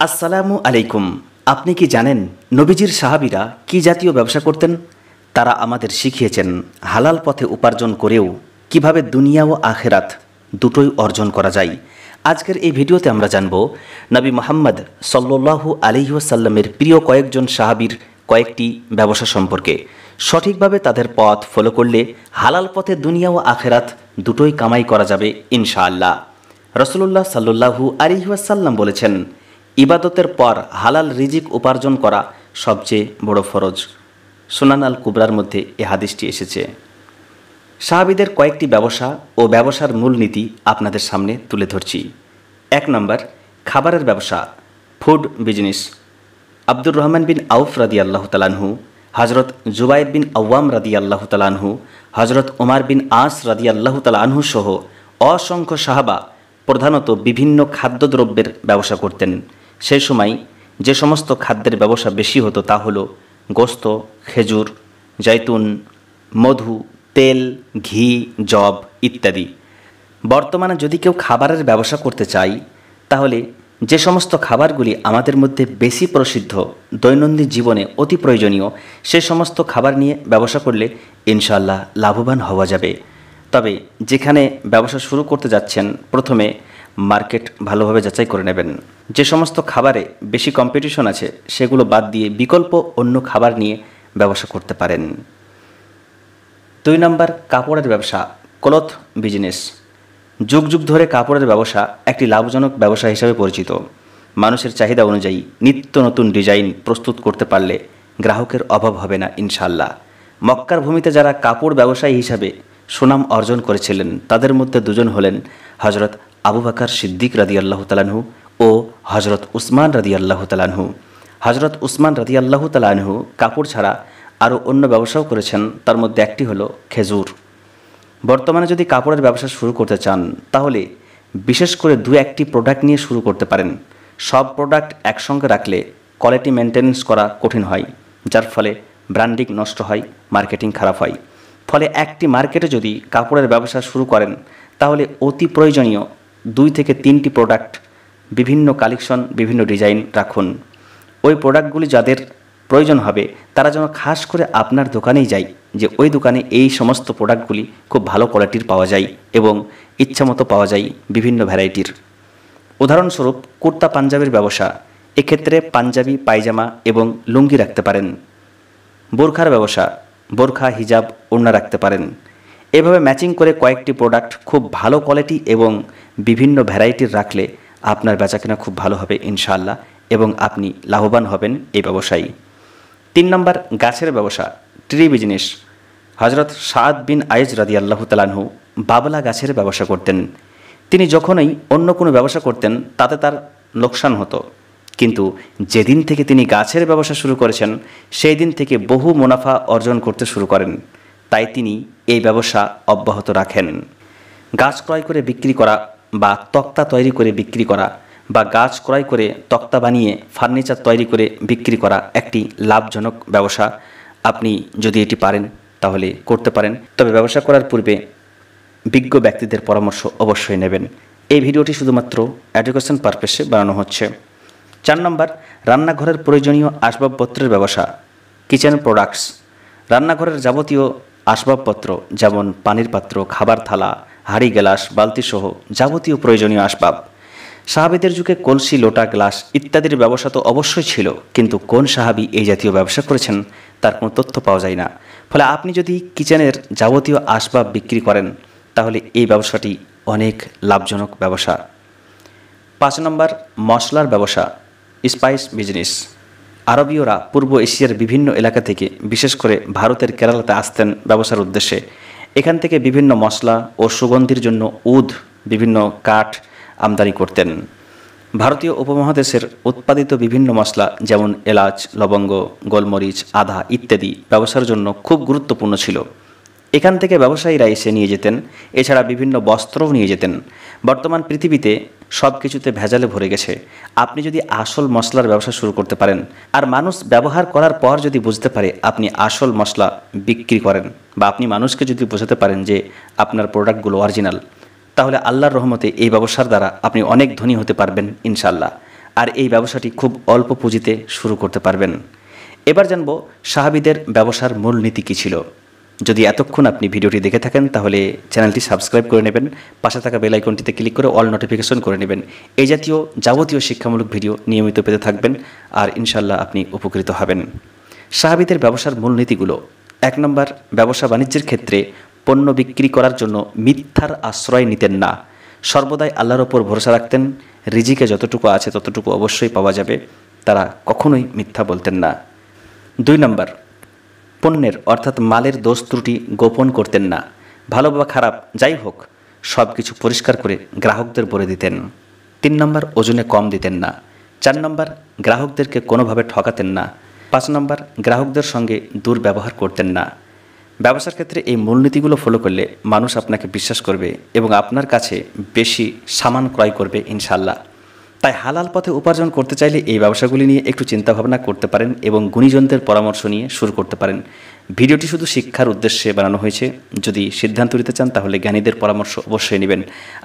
আসসালামু আলাইকুম। আপনি কি জানেন নবীজির সাহাবীরা কি জাতীয় ব্যবসা করতেন? তারা আমাদের শিখিয়েছেন হালাল পথে উপার্জন করেও কিভাবে দুনিয়া ও আখেরাত দুটোই অর্জন করা যায়। আজকের এই ভিডিওতে আমরা জানব নবী মুহাম্মদ সাল্লাল্লাহু আলাইহি ওয়াসাল্লামের প্রিয় কয়েকজন সাহাবীর কয়েকটি ব্যবসা সম্পর্কে। সঠিকভাবে তাদের পথ ফলো করলে হালাল পথে দুনিয়া ও আখেরাত দুটোই কামাই করা যাবে ইনশাআল্লাহ। রাসূলুল্লাহ সাল্লাল্লাহু আলাইহি ওয়াসাল্লাম বলেছেন, ইবাদতের পর হালাল রিজিক উপার্জন করা সবচেয়ে বড় ফরজ। সুনান আল কুবরার মধ্যে এ হাদিসটি এসেছে। সাহাবীদের কয়েকটি ব্যবসা ও ব্যবসার মূলনীতি আপনাদের সামনে তুলে ধরছি। 1 নম্বর, খাবারের ব্যবসা, ফুড বিজনেস। আব্দুর রহমান বিন আউফ রাদিয়াল্লাহু তাআলা আনহু, হযরত জুবাইর বিন আওয়াম রাদিয়াল্লাহু তাআলা আনহু, হযরত ওমর বিন আস রাদিয়াল্লাহু তাআলা আনহু সহ অসংখ্য সাহাবা প্রধানত বিভিন্ন খাদ্যদ্রব্যের ব্যবসা করতেন। সেই সময় যে সমস্ত খাদ্যের ব্যবসা বেশি হতো তা হলো গোস্ত, খেজুর, জৈতুন, মধু, তেল, ঘি, যব ইত্যাদি। বর্তমানে যদি কেউ খাবারের ব্যবসা করতে চায় তাহলে যে সমস্ত খাবারগুলি আমাদের মধ্যে বেশি প্রসিদ্ধ, দৈনন্দিন জীবনে অতি প্রয়োজনীয়, সে সমস্ত খাবার নিয়ে ব্যবসা করলে ইনশাআল্লাহ লাভবান হওয়া যাবে। তবে যেখানে ব্যবসা শুরু করতে যাচ্ছেন প্রথমে মার্কেট ভালোভাবে যাচাই করে নেবেন। যে সমস্ত খাবারে বেশি কম্পিটিশন আছে সেগুলো বাদ দিয়ে বিকল্প অন্য খাবার নিয়ে ব্যবসা করতে পারেন। 2 নম্বর, কাপড়ের ব্যবসা, ক্লথ বিজনেস। যুগ যুগ ধরে কাপড়ের ব্যবসা একটি লাভজনক ব্যবসা হিসাবে পরিচিত। মানুষের চাহিদা অনুযায়ী নিত্য নতুন ডিজাইন প্রস্তুত করতে পারলে গ্রাহকের অভাব হবে না ইনশাআল্লাহ। মক্কার ভূমিতে যারা কাপড় ব্যবসায়ী হিসাবে সুনাম অর্জন করেছিলেন তাদের মধ্যে দুজন হলেন হযরত আবু বকর সিদ্দিক রাদিয়াল্লাহু তাআলা আনহু ও হযরত উসমান রাদিয়াল্লাহু তাআলা আনহু। হযরত উসমান রাদিয়াল্লাহু তাআলা আনহু কাপড় ছাড়া আরও অন্য ব্যবসাও করেছেন, তার মধ্যে একটি হলো খেজুর। বর্তমানে যদি কাপড়ের ব্যবসা শুরু করতে চান তাহলে বিশেষ করে 2-1টি প্রোডাক্ট নিয়ে শুরু করতে পারেন। সব প্রোডাক্ট একসঙ্গে রাখলে কোয়ালিটি মেনটেন্যান্স করা কঠিন হয়, যার ফলে ব্র্যান্ডিং নষ্ট হয়, মার্কেটিং খারাপ হয়। ফলে একটি মার্কেটে যদি কাপড়ের ব্যবসা শুরু করেন তাহলে অতি প্রয়োজনীয় 2 থেকে 3টি প্রোডাক্ট, বিভিন্ন কালেকশন, বিভিন্ন ডিজাইন রাখুন। ওই প্রোডাক্টগুলি যাদের প্রয়োজন হবে তারা যেন খাস করে আপনার দোকানেই যায়, যে ওই দোকানে এই সমস্ত প্রোডাক্টগুলি খুব ভালো কোয়ালিটির পাওয়া যায় এবং ইচ্ছামতো পাওয়া যায় বিভিন্ন ভ্যারাইটির। উদাহরণস্বরূপ কুর্তা পাঞ্জাবির ব্যবসা, এক্ষেত্রে পাঞ্জাবি, পায়জামা এবং লুঙ্গি রাখতে পারেন। বোরখার ব্যবসা, বোরখা, হিজাব, ওড়না রাখতে পারেন। এভাবে ম্যাচিং করে কয়েকটি প্রোডাক্ট খুব ভালো কোয়ালিটি এবং বিভিন্ন ভ্যারাইটির রাখলে আপনার বেচাকেনা খুব ভালো হবে ইনশাআল্লাহ এবং আপনি লাভবান হবেন এই ব্যবসায়ী। 3 নম্বর, গাছের ব্যবসা, ট্রি বিজনেস। হযরত সাদ বিন আইজ রাদিয়াল্লাহু তাআলা আনহু বাবলা গাছের ব্যবসা করতেন। তিনি যখনই অন্য কোনো ব্যবসা করতেন তাতে তার লোকসান হতো, কিন্তু যেদিন থেকে তিনি গাছের ব্যবসা শুরু করেছেন সেই দিন থেকে বহু মুনাফা অর্জন করতে শুরু করেন। তাই তিনি এই ব্যবসা অব্যাহত রাখেন। গাছ ক্রয় করে বিক্রি করা বা তক্তা তৈরি করে বিক্রি করা বা গাছ ক্রয় করে তক্তা বানিয়ে ফার্নিচার তৈরি করে বিক্রি করা একটি লাভজনক ব্যবসা। আপনি যদি এটি পারেন তাহলে করতে পারেন, তবে ব্যবসা করার পূর্বে বিজ্ঞ ব্যক্তিদের পরামর্শ অবশ্যই নেবেন। এই ভিডিওটি শুধুমাত্র এডুকেশন পারপাসে বানানো হচ্ছে। 4 নম্বর, রান্নাঘরের প্রয়োজনীয় আসবাবপত্রের ব্যবসা, কিচেন প্রোডাক্টস। রান্নাঘরের যাবতীয় আসবাবপত্র যেমন পানির পাত্র, খাবার থালা, হাঁড়ি, গ্লাস, বালতি সহ যাবতীয় প্রয়োজনীয় আসবাব। সাহাবীদের যুগে কলসি, লোটা, গ্লাস ইত্যাদির ব্যবসা তো অবশ্যই ছিল, কিন্তু কোন সাহাবী এই জাতীয় ব্যবসা করেছেন তার কোনো তথ্য পাওয়া যায় না। ফলে আপনি যদি কিচেনের যাবতীয় আসবাব বিক্রি করেন তাহলে এই ব্যবসাটি অনেক লাভজনক ব্যবসা। 5 নম্বর, মশলার ব্যবসা, স্পাইস বিজনেস। আরবীয়রা পূর্ব এশিয়ার বিভিন্ন এলাকা থেকে, বিশেষ করে ভারতের কেরালাতে আসতেন ব্যবসার উদ্দেশ্যে। এখান থেকে বিভিন্ন মশলা ও সুগন্ধির জন্য উদ, বিভিন্ন কাঠ আমদানি করতেন। ভারতীয় উপমহাদেশের উৎপাদিত বিভিন্ন মশলা যেমন এলাচ, লবঙ্গ, গোলমরিচ, আদা ইত্যাদি ব্যবসার জন্য খুব গুরুত্বপূর্ণ ছিল। এখান থেকে ব্যবসায়ীরা এসে নিয়ে যেতেন। এছাড়া বিভিন্ন বস্ত্রও নিয়ে যেতেন। বর্তমান পৃথিবীতে সব কিছুতে ভেজালে ভরে গেছে। আপনি যদি আসল মশলার ব্যবসা শুরু করতে পারেন আর মানুষ ব্যবহার করার পর যদি বুঝতে পারে আপনি আসল মশলা বিক্রি করেন, বা আপনি মানুষকে যদি বোঝাতে পারেন যে আপনার প্রোডাক্টগুলো অরিজিনাল, তাহলে আল্লাহর রহমতে এই ব্যবসার দ্বারা আপনি অনেক ধনী হতে পারবেন ইনশাআল্লাহ। আর এই ব্যবসাটি খুব অল্প পুঁজিতে শুরু করতে পারবেন। এবার জানব সাহাবীদের ব্যবসার মূলনীতি কী ছিল। যদি এতক্ষণ আপনি ভিডিওটি দেখে থাকেন তাহলে চ্যানেলটি সাবস্ক্রাইব করে নেবেন, পাশে থাকা বেল আইকনটিতে ক্লিক করে অল নোটিফিকেশন করে নেবেন। এই জাতীয় যাবতীয় শিক্ষামূলক ভিডিও নিয়মিত পেতে থাকবেন আর ইনশাল্লাহ আপনি উপকৃত হবেন। সাহাবীদের ব্যবসার মূলনীতিগুলো: 1 নম্বর, ব্যবসা বাণিজ্যের ক্ষেত্রে পণ্য বিক্রি করার জন্য মিথ্যার আশ্রয় নিতেন না, সর্বদাই আল্লাহর ওপর ভরসা রাখতেন। রিজিকে যতটুকু আছে ততটুকু অবশ্যই পাওয়া যাবে, তারা কখনোই মিথ্যা বলতেন না। 2 নম্বর, পণ্যের অর্থাৎ মালের দোষ ত্রুটি গোপন করতেন না, ভালো বা খারাপ যাই হোক সব কিছু পরিষ্কার করে গ্রাহকদের বলে দিতেন। 3 নম্বর, ওজনে কম দিতেন না। 4 নম্বর, গ্রাহকদেরকে কোনোভাবে ঠকাতেন না। 5 নম্বর, গ্রাহকদের সঙ্গে দুর্ব্যবহার করতেন না। ব্যবসার ক্ষেত্রে এই মূলনীতিগুলো ফলো করলে মানুষ আপনাকে বিশ্বাস করবে এবং আপনার কাছে বেশি সামান ক্রয় করবে ইনশাল্লাহ। তাই হালাল পথে উপার্জন করতে চাইলে এই ব্যবসাগুলি নিয়ে একটু চিন্তাভাবনা করতে পারেন এবং গুণীজনদের পরামর্শ নিয়ে শুরু করতে পারেন। ভিডিওটি শুধু শিক্ষার উদ্দেশ্যে বানানো হয়েছে, যদি সিদ্ধান্ত নিতে চান তাহলে জ্ঞানীদের পরামর্শ অবশ্যই নেবেন।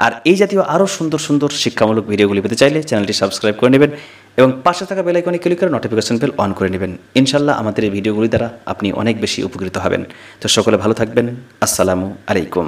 আর এই জাতীয় আরও সুন্দর সুন্দর শিক্ষামূলক ভিডিওগুলি পেতে চাইলে চ্যানেলটি সাবস্ক্রাইব করে নেবেন এবং পাশে থাকা বেল আইকনে ক্লিক করে নোটিফিকেশন বেল অন করে নেবেন। ইনশাল্লাহ আমাদের এই ভিডিওগুলি দ্বারা আপনি অনেক বেশি উপকৃত হবেন। তো সকলে ভালো থাকবেন। আসসালামু আলাইকুম।